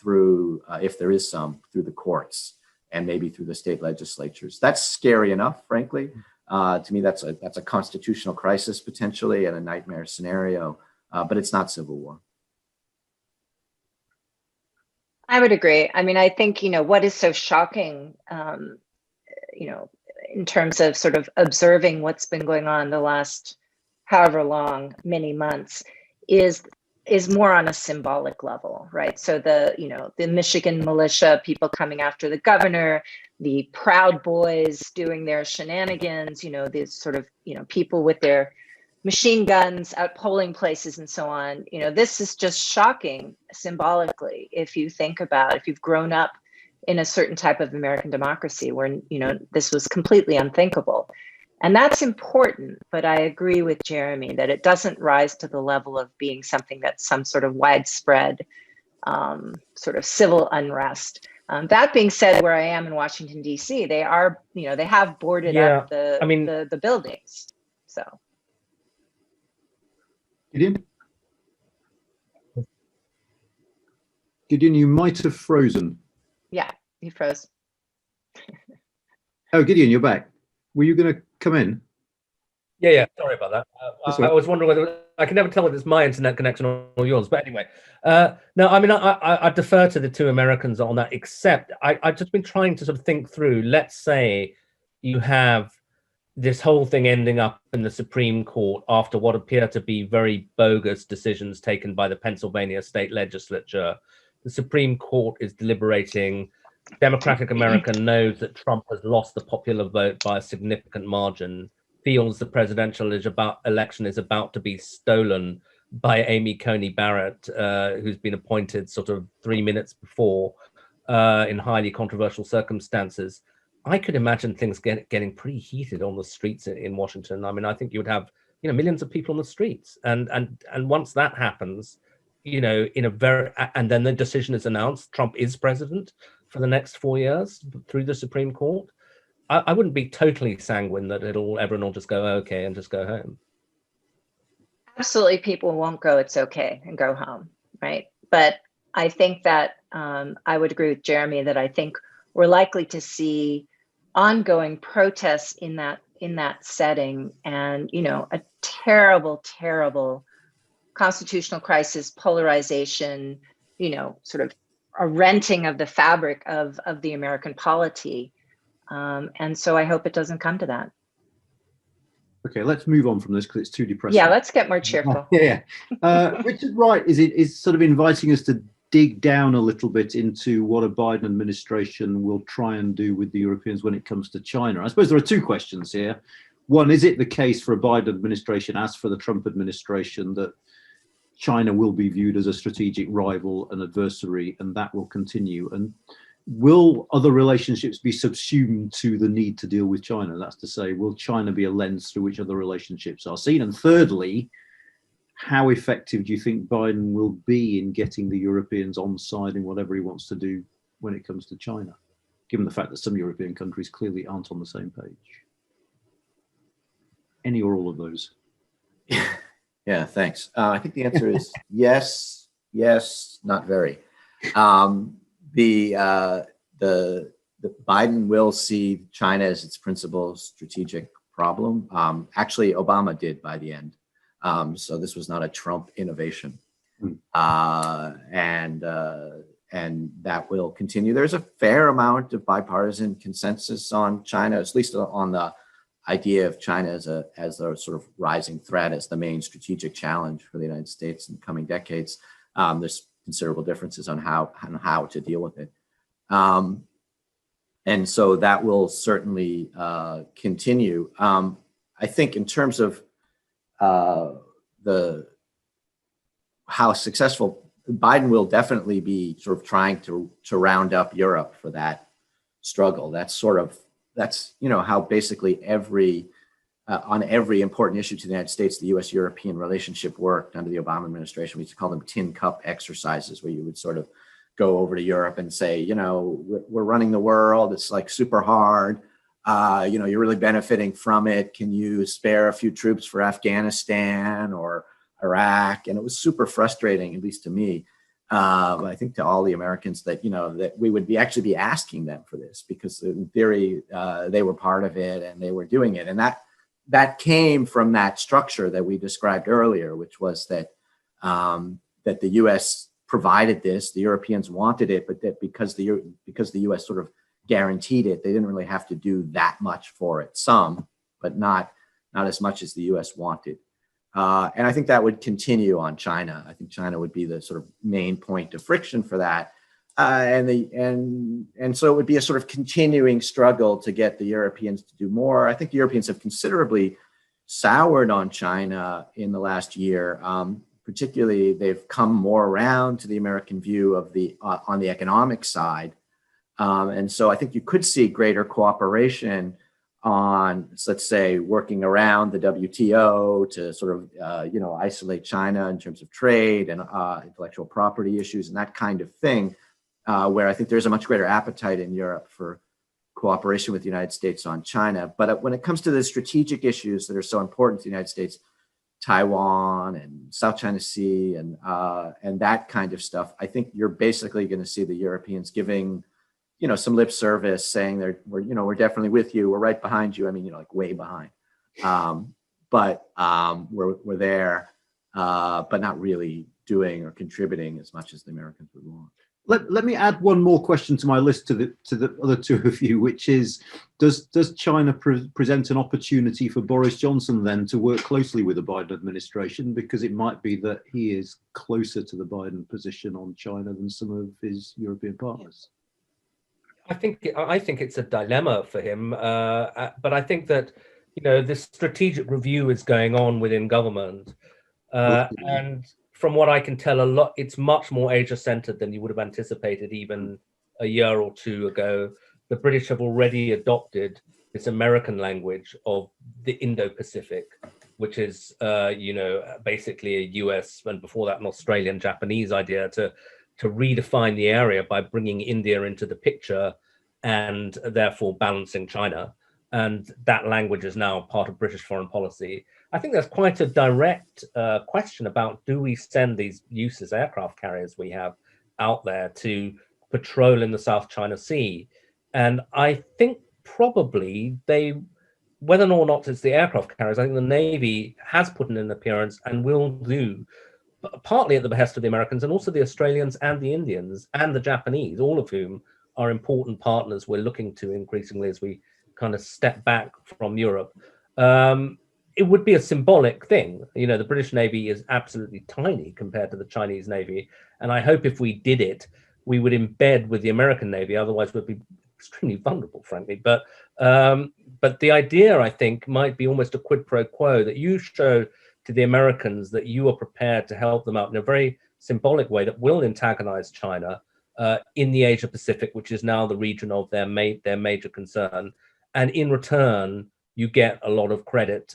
through, if there is some, through the courts and maybe through the state legislatures. That's scary enough, frankly. To me, that's a constitutional crisis potentially and a nightmare scenario, but it's not civil war. I would agree. I mean, I think, what is so shocking, in terms of sort of observing what's been going on the last however long, many months, is more on a symbolic level, right? So the Michigan militia, people coming after the governor, the Proud Boys doing their shenanigans, these sort of, people with their machine guns out polling places and so on. This is just shocking symbolically if you've grown up in a certain type of American democracy where, this was completely unthinkable. And that's important, but I agree with Jeremy that it doesn't rise to the level of being something that's some sort of widespread sort of civil unrest. That being said, where I am in Washington, D.C., they are, they have boarded up the buildings. So. Gideon, you might have frozen. Yeah, he froze. Oh, Gideon, you're back. Were you going to come in? Yeah. Sorry about that. I was wondering whether I can never tell whether it's my internet connection or yours. But anyway, no, I mean, I defer to the two Americans on that. Except I've just been trying to sort of think through. Let's say you have this whole thing ending up in the Supreme Court after what appear to be very bogus decisions taken by the Pennsylvania state legislature. The Supreme Court is deliberating. Democratic America knows that Trump has lost the popular vote by a significant margin, feels the presidential election is about to be stolen by Amy Coney Barrett, who's been appointed sort of 3 minutes before in highly controversial circumstances. I could imagine things getting pretty heated on the streets in Washington. I mean, I think you would have, millions of people on the streets, and once that happens, and then the decision is announced, Trump is president for the next 4 years through the Supreme Court. I wouldn't be totally sanguine that everyone will just go okay and just go home. Absolutely, people won't go it's okay and go home, right? But I think that I would agree with Jeremy that I think we're likely to see ongoing protests in that setting, and a terrible constitutional crisis, polarization, sort of a renting of the fabric of the American polity. And so I hope it doesn't come to that. Okay, let's move on from this because it's too depressing. Yeah, let's get more cheerful. Yeah. Richard Wright is sort of inviting us to dig down a little bit into what a Biden administration will try and do with the Europeans when it comes to China. I suppose there are two questions here. One, is it the case for a Biden administration, as for the Trump administration, that China will be viewed as a strategic rival and adversary, and that will continue? And will other relationships be subsumed to the need to deal with China? That's to say, will China be a lens through which other relationships are seen? And thirdly, how effective do you think Biden will be in getting the Europeans on side in whatever he wants to do when it comes to China, given the fact that some European countries clearly aren't on the same page? Any or all of those? Yeah, thanks. I think the answer is yes, not very. The Biden will see China as its principal strategic problem. Actually, Obama did by the end. So this was not a Trump innovation. And that will continue. There's a fair amount of bipartisan consensus on China, at least on the idea of China as a sort of rising threat, as the main strategic challenge for the United States in the coming decades. There's considerable differences on how to deal with it. And so that will certainly continue. I think in terms of how successful, Biden will definitely be sort of trying to round up Europe for that struggle. That's how basically on every important issue to the United States, the U.S.-European relationship worked under the Obama administration. We used to call them tin cup exercises, where you would sort of go over to Europe and say, we're running the world. It's like super hard. You're really benefiting from it. Can you spare a few troops for Afghanistan or Iraq? And it was super frustrating, at least to me. I think to all the Americans that we would actually be asking them for this, because in theory they were part of it and they were doing it, and that came from that structure that we described earlier, which was that the U.S. provided this, the Europeans wanted it, but that because the U.S. sort of guaranteed it, they didn't really have to do that much for it. Some, but not as much as the U.S. wanted. And I think that would continue on China. I think China would be the sort of main point of friction for that. And so it would be a sort of continuing struggle to get the Europeans to do more. I think the Europeans have considerably soured on China in the last year. Particularly, they've come more around to the American view of on the economic side. And so I think you could see greater cooperation on, let's say, working around the WTO to sort of, isolate China in terms of trade and intellectual property issues and that kind of thing, where I think there's a much greater appetite in Europe for cooperation with the United States on China. But when it comes to the strategic issues that are so important to the United States, Taiwan and South China Sea and that kind of stuff, I think you're basically going to see the Europeans giving some lip service, saying we're definitely with you, we're right behind you. I mean, like way behind, but we're there, but not really doing or contributing as much as the Americans would want. Let me add one more question to my list to the other two of you, which is, does China present an opportunity for Boris Johnson then to work closely with the Biden administration, because it might be that he is closer to the Biden position on China than some of his European partners? I think it's a dilemma for him, but I think that this strategic review is going on within government, and from what I can tell, it's much more Asia-centered than you would have anticipated even a year or two ago. The British have already adopted this American language of the Indo-Pacific, which is basically a US and before that an Australian Japanese idea to redefine the area by bringing India into the picture and therefore balancing China. And that language is now part of British foreign policy. I think there's quite a direct question about, do we send these useless aircraft carriers we have out there to patrol in the South China Sea? And I think probably whether or not it's the aircraft carriers, I think the Navy has put in an appearance and will do, partly at the behest of the Americans and also the Australians and the Indians and the Japanese, all of whom are important partners we're looking to increasingly as we kind of step back from Europe. It would be a symbolic thing. The British Navy is absolutely tiny compared to the Chinese Navy. And I hope if we did it, we would embed with the American Navy. Otherwise, we'd be extremely vulnerable, frankly. But the idea, I think, might be almost a quid pro quo, that you show to the Americans that you are prepared to help them out in a very symbolic way that will antagonize China in the Asia Pacific, which is now the region of their major concern. And in return, you get a lot of credit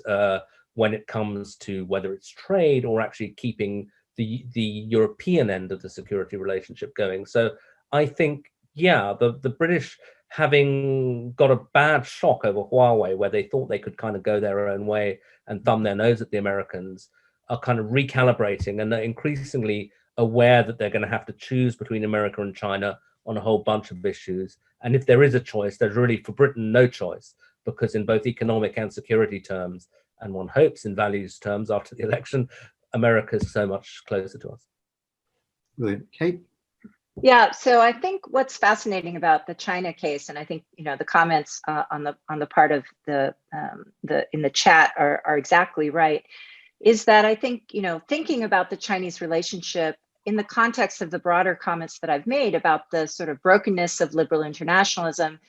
when it comes to whether it's trade or actually keeping the European end of the security relationship going. So I think, the British, having got a bad shock over Huawei, where they thought they could kind of go their own way and thumb their nose at the Americans, are kind of recalibrating, and they're increasingly aware that they're going to have to choose between America and China on a whole bunch of issues. And if there is a choice, there's really for Britain no choice, because in both economic and security terms, and one hopes in values terms after the election, America is so much closer to us. Brilliant. Kate? Yeah, so I think what's fascinating about the China case, and I think the comments on the part of the in the chat are exactly right, is that I think thinking about the Chinese relationship in the context of the broader comments that I've made about the sort of brokenness of liberal internationalism,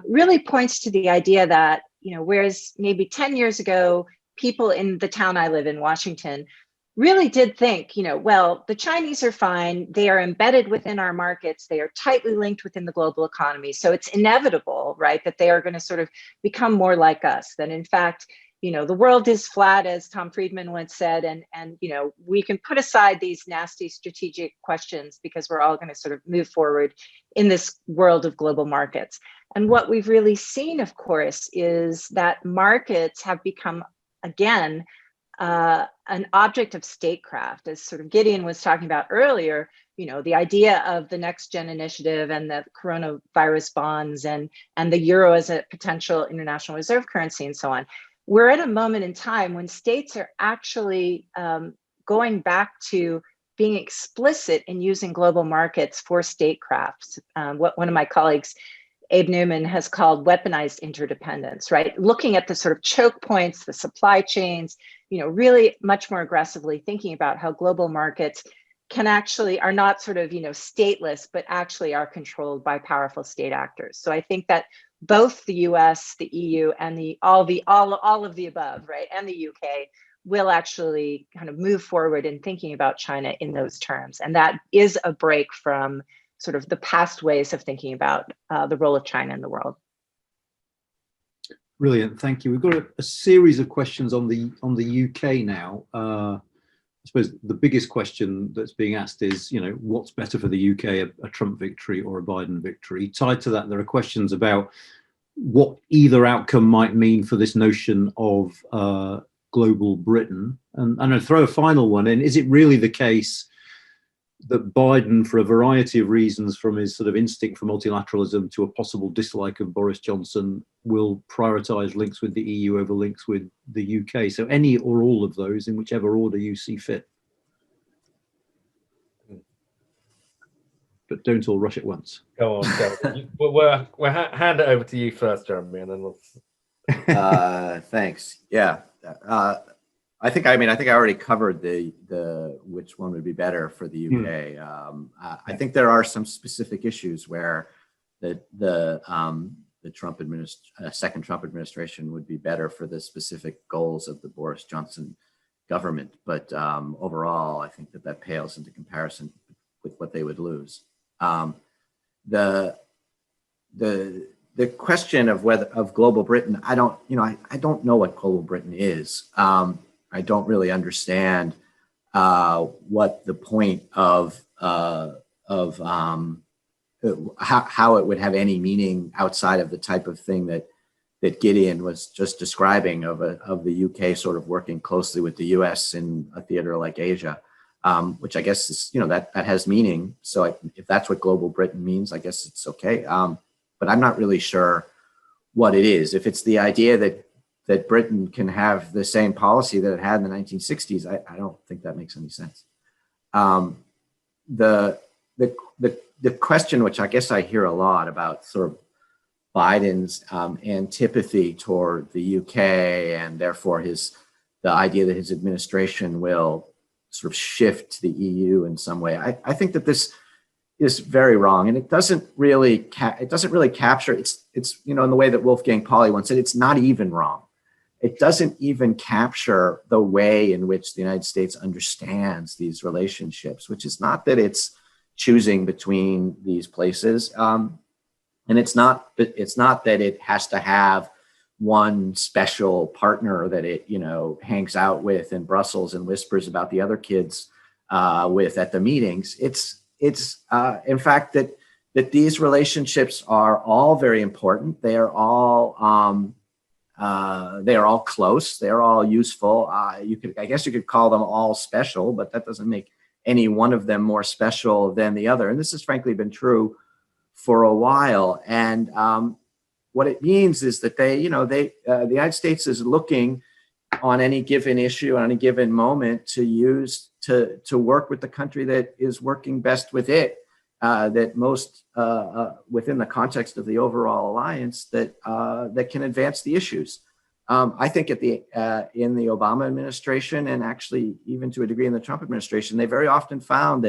really points to the idea that, whereas maybe 10 years ago, people in the town I live in, Washington, really did think, well, the Chinese are fine. They are embedded within our markets. They are tightly linked within the global economy. So it's inevitable, right, that they are going to sort of become more like us. That in fact, the world is flat, as Tom Friedman once said, and we can put aside these nasty strategic questions because we're all going to sort of move forward in this world of global markets. And what we've really seen, of course, is that markets have become, again, an object of statecraft, as sort of Gideon was talking about earlier. The idea of the Next Gen initiative and the coronavirus bonds and the euro as a potential international reserve currency and so on. We're at a moment in time when states are actually going back to being explicit in using global markets for statecraft. What one of my colleagues, Abe Newman, has called weaponized interdependence, right? Looking at the sort of choke points, the supply chains, really much more aggressively thinking about how global markets are not sort of, stateless, but actually are controlled by powerful state actors. So I think that both the US, the EU, and all of the above, right, and the UK will actually kind of move forward in thinking about China in those terms. And that is a break from sort of the past ways of thinking about the role of China in the world. Brilliant, thank you. We've got a series of questions on the UK now. I suppose the biggest question that's being asked is, what's better for the UK, a Trump victory or a Biden victory? Tied to that, there are questions about what either outcome might mean for this notion of global Britain. And I'll throw a final one in. Is it really the case that Biden, for a variety of reasons, from his sort of instinct for multilateralism to a possible dislike of Boris Johnson, will prioritise links with the EU over links with the UK? So any or all of those, in whichever order you see fit. But don't all rush at once. Go on, Jeremy. we'll hand it over to you first, Jeremy, and then we'll. Thanks. Yeah. I think I already covered the which one would be better for the UK. I think there are some specific issues where the second Trump administration would be better for the specific goals of the Boris Johnson government. But overall, I think that pales into comparison with what they would lose. The question of global Britain, I don't know what global Britain is. I don't really understand what the point of how it would have any meaning outside of the type of thing that Gideon was just describing of the UK sort of working closely with the US in a theater like Asia, which I guess is, that has meaning. So if that's what global Britain means, I guess it's okay. But I'm not really sure what it is. If it's the idea that Britain can have the same policy that it had in the 1960s, I don't think that makes any sense. The question, which I guess I hear a lot about, sort of Biden's antipathy toward the UK, and therefore the idea that his administration will sort of shift the EU in some way. I think that this is very wrong, and it doesn't really capture. It's in the way that Wolfgang Pauli once said, it's not even wrong. It doesn't even capture the way in which the United States understands these relationships, which is not that it's choosing between these places, and it's not that it has to have one special partner that it hangs out with in Brussels and whispers about the other kids with at the meetings. It's in fact that these relationships are all very important. They are all close. They're all useful. I guess you could call them all special, but that doesn't make any one of them more special than the other. And this has frankly been true for a while. And what it means is that the United States is looking on any given issue, on any given moment, to work with the country that is working best with it, that most within the context of the overall alliance that can advance the issues. I think in the Obama administration, and actually even to a degree in the Trump administration, they very often found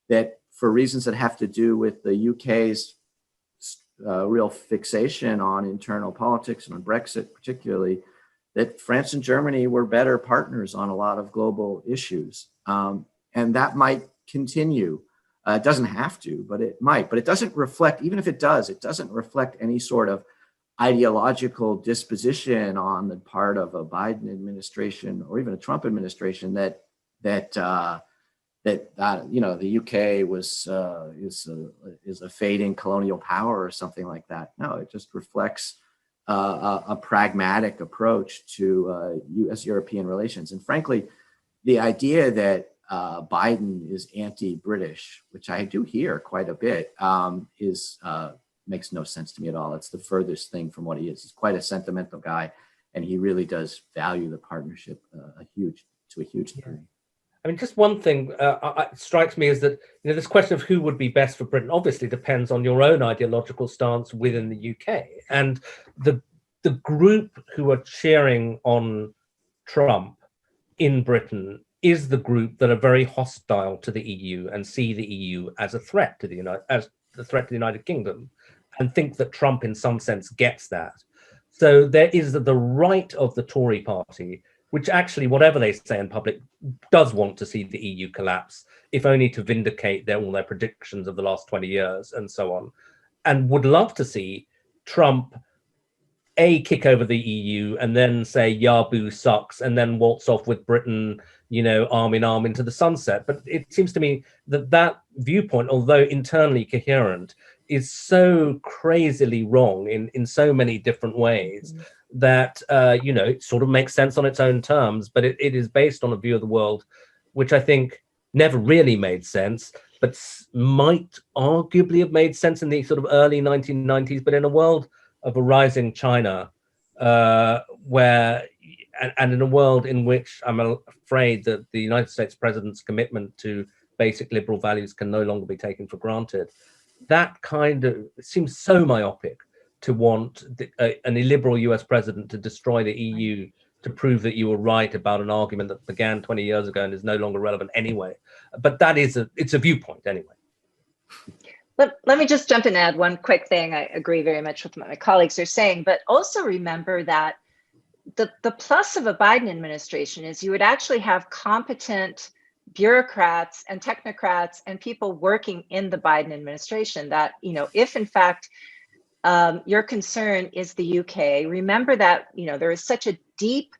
that for reasons that have to do with the UK's real fixation on internal politics and on Brexit particularly, that France and Germany were better partners on a lot of global issues. And that might continue. It doesn't have to, but it might. But it doesn't reflect, even if it does, it doesn't reflect any sort of ideological disposition on the part of a Biden administration or even a Trump administration that the UK is a fading colonial power or something like that. No, it just reflects a pragmatic approach to U.S.-European relations. And frankly, the idea that Biden is anti-British, which I do hear quite a bit, makes no sense to me at all. It's the furthest thing from what he is. He's quite a sentimental guy, and he really does value the partnership to a huge degree. I mean, just one thing strikes me is that this question of who would be best for Britain obviously depends on your own ideological stance within the UK. And the group who are cheering on Trump in Britain is the group that are very hostile to the EU and see the EU as a threat to the United Kingdom, and think that Trump in some sense gets that. So there is the right of the Tory party, which actually, whatever they say in public, does want to see the EU collapse, if only to vindicate all their predictions of the last 20 years and so on, and would love to see Trump kick over the EU and then say Yahoo sucks and then waltz off with Britain, arm in arm into the sunset. But it seems to me that viewpoint, although internally coherent, is so crazily wrong in so many different ways that it sort of makes sense on its own terms, but it is based on a view of the world which I think never really made sense, but might arguably have made sense in the sort of early 1990s. But in a world of a rising China, and in a world in which I'm afraid that the United States president's commitment to basic liberal values can no longer be taken for granted, that kind of seems so myopic to want an illiberal US president to destroy the EU to prove that you were right about an argument that began 20 years ago and is no longer relevant anyway. But it's a viewpoint anyway. Let me just jump in and add one quick thing. I agree very much with what my colleagues are saying, but also remember that the plus of a Biden administration is you would actually have competent bureaucrats and technocrats and people working in the Biden administration that, if in fact your concern is the UK, remember that, there is such a deep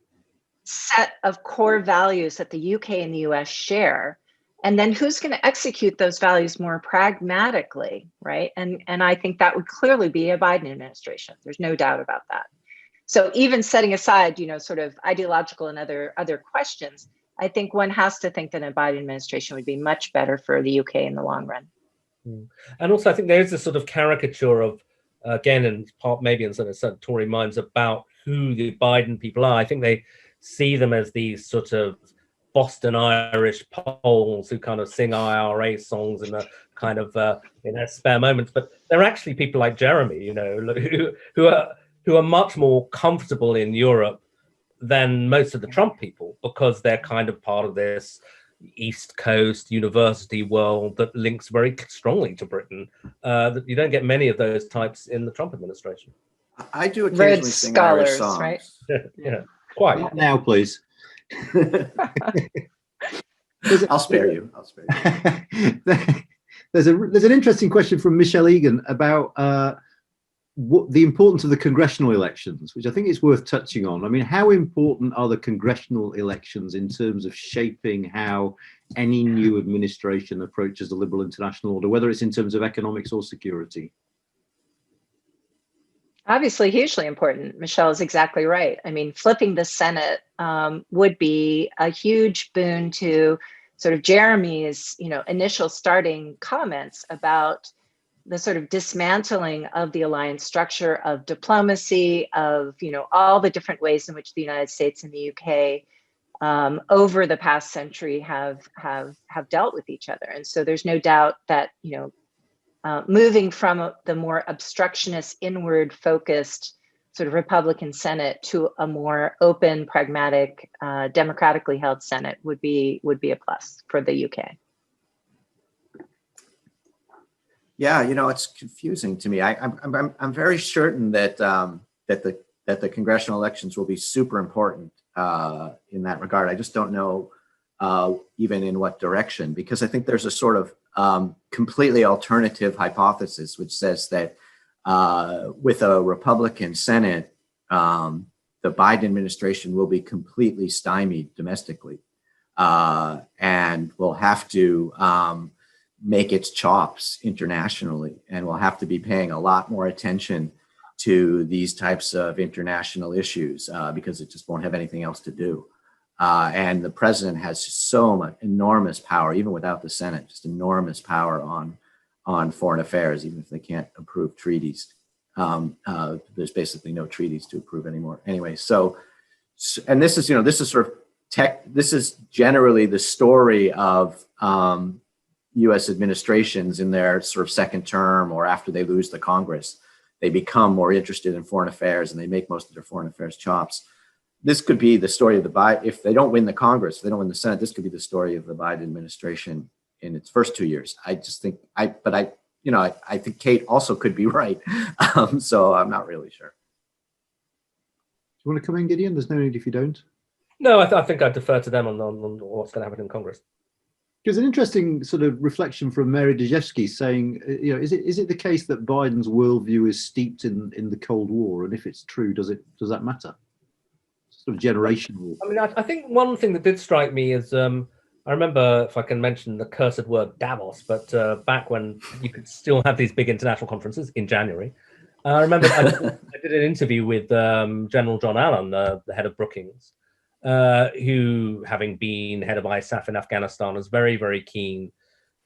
set of core values that the UK and the US share. And then who's going to execute those values more pragmatically, right? And I think that would clearly be a Biden administration. There's no doubt about that. So even setting aside, sort of ideological and other questions, I think one has to think that a Biden administration would be much better for the UK in the long run. And also, I think there is this sort of caricature of, again, and part maybe in certain Tory minds about who the Biden people are. I think they see them as these sort of Boston Irish Poles who kind of sing IRA songs in a kind of in their spare moments, but they're actually people like Jeremy, who are much more comfortable in Europe than most of the Trump people, because they're kind of part of this East Coast university world that links very strongly to Britain. That you don't get many of those types in the Trump administration. I do occasionally sing Irish songs. Right? Yeah, quite. Not now, please. I'll spare you. There's an interesting question from Michelle Egan about what the importance of the congressional elections, which I think is worth touching on. I mean, how important are the congressional elections in terms of shaping how any new administration approaches the liberal international order, whether it's in terms of economics or security? Obviously, hugely important. Michelle is exactly right. I mean, flipping the Senate would be a huge boon to sort of Jeremy's, initial starting comments about the sort of dismantling of the alliance structure, of diplomacy, of, all the different ways in which the United States and the UK over the past century have dealt with each other. And so there's no doubt that, moving from the more obstructionist, inward focused sort of Republican Senate to a more open, pragmatic, democratically held Senate would be a plus for the UK. Yeah, it's confusing to me. I'm very certain that that the congressional elections will be super important in that regard. I just don't know even in what direction, because I think there's a sort of completely alternative hypothesis which says that with a Republican Senate, the Biden administration will be completely stymied domestically and will have to make its chops internationally, and will have to be paying a lot more attention to these types of international issues because it just won't have anything else to do. And the president has so much enormous power, even without the Senate, just enormous power on foreign affairs, even if they can't approve treaties. There's basically no treaties to approve anymore. Anyway, and this is sort of this is generally the story of U.S. administrations in their sort of second term or after they lose the Congress. They become more interested in foreign affairs and they make most of their foreign affairs chops. This could be the story of the Biden. If they don't win the Congress, if they don't win the Senate, this could be the story of the Biden administration in its first 2 years. I just think I think Kate also could be right. So I'm not really sure. Do you want to come in, Gideon? There's no need if you don't. No, I think I'd defer to them on what's going to happen in Congress. There's an interesting sort of reflection from Mary Dejevsky saying, is it the case that Biden's worldview is steeped in the Cold War, and if it's true, does that matter? Sort of generational. I mean, I think one thing that did strike me is I remember, if I can mention the cursed word Davos, but back when you could still have these big international conferences in January, I remember I did an interview with General John Allen, the head of Brookings. Who, having been head of ISAF in Afghanistan, is very, very keen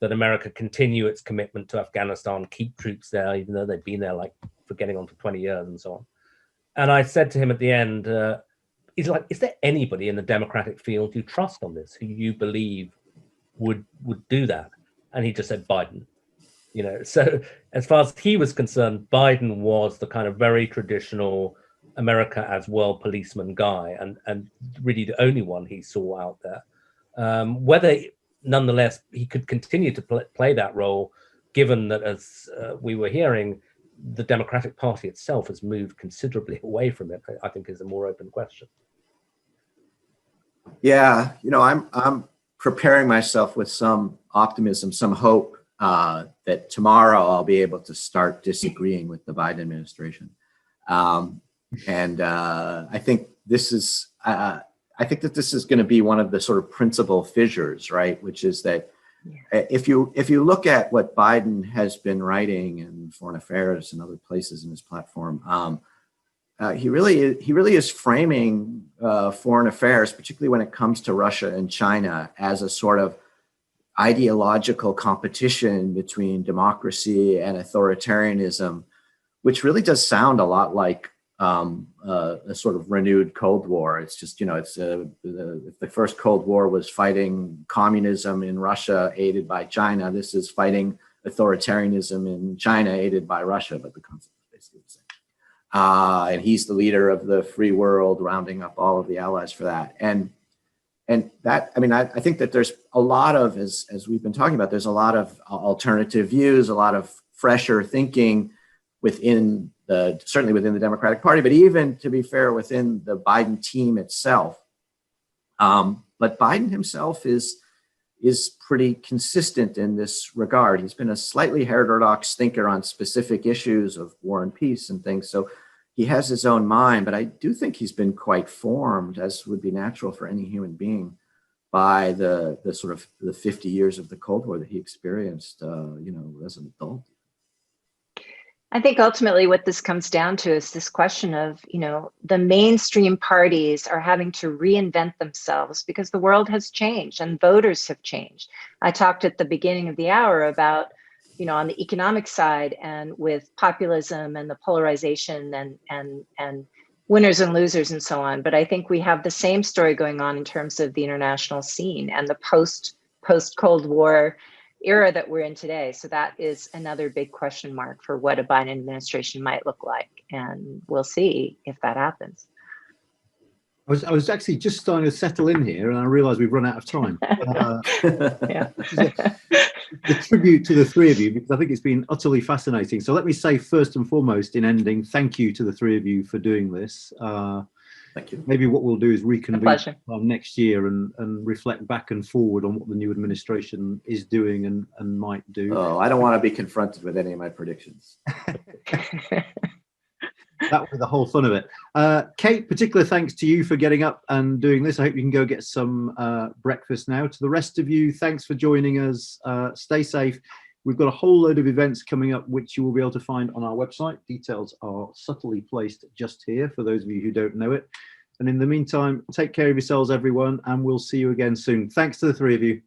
that America continue its commitment to Afghanistan, keep troops there, even though they've been there for getting on for 20 years and so on. And I said to him at the end, is there anybody in the Democratic field you trust on this, who you believe would do that? And he just said Biden. So as far as he was concerned, Biden was the kind of very traditional America as world policeman guy, and really the only one he saw out there. Whether nonetheless he could continue to play that role, given that, as we were hearing, the Democratic Party itself has moved considerably away from it, I think is a more open question. Yeah, I'm preparing myself with some optimism, some hope that tomorrow I'll be able to start disagreeing with the Biden administration. And I think this is, I think that this is going to be one of the sort of principal fissures, right? Which is that if you look at what Biden has been writing in foreign affairs and other places in his platform, he really is framing foreign affairs, particularly when it comes to Russia and China, as a sort of ideological competition between democracy and authoritarianism, which really does sound a lot like a sort of renewed Cold War. It's just, it's the first Cold War was fighting communism in Russia aided by China. This is fighting authoritarianism in China aided by Russia, but the concept is basically the same. And he's the leader of the free world, rounding up all of the allies for that. And that, I mean, I think that there's a lot of, as we've been talking about, there's a lot of alternative views, a lot of fresher thinking certainly within the Democratic Party, but even, to be fair, within the Biden team itself. But Biden himself is pretty consistent in this regard. He's been a slightly heterodox thinker on specific issues of war and peace and things. So he has his own mind, but I do think he's been quite formed, as would be natural for any human being, by the sort of the 50 years of the Cold War that he experienced, as an adult. I think ultimately what this comes down to is this question of, the mainstream parties are having to reinvent themselves because the world has changed and voters have changed. I talked at the beginning of the hour about, on the economic side and with populism and the polarization and winners and losers and so on. But I think we have the same story going on in terms of the international scene and the post-Cold War era that we're in today. So that is another big question mark for what a Biden administration might look like. And we'll see if that happens. I was actually just starting to settle in here, and I realised we've run out of time. Yeah. the tribute to the three of you, because I think it's been utterly fascinating. So let me say first and foremost in ending, thank you to the three of you for doing this. Thank you. Maybe what we'll do is A reconvene pleasure. next year and reflect back and forward on what the new administration is doing and might do. Oh, I don't want to be confronted with any of my predictions. That was the whole fun of it. Kate, particular thanks to you for getting up and doing this. I hope you can go get some breakfast now. To the rest of you, thanks for joining us. Stay safe. We've got a whole load of events coming up, which you will be able to find on our website. Details are subtly placed just here for those of you who don't know it. And in the meantime, take care of yourselves, everyone, and we'll see you again soon. Thanks to the three of you.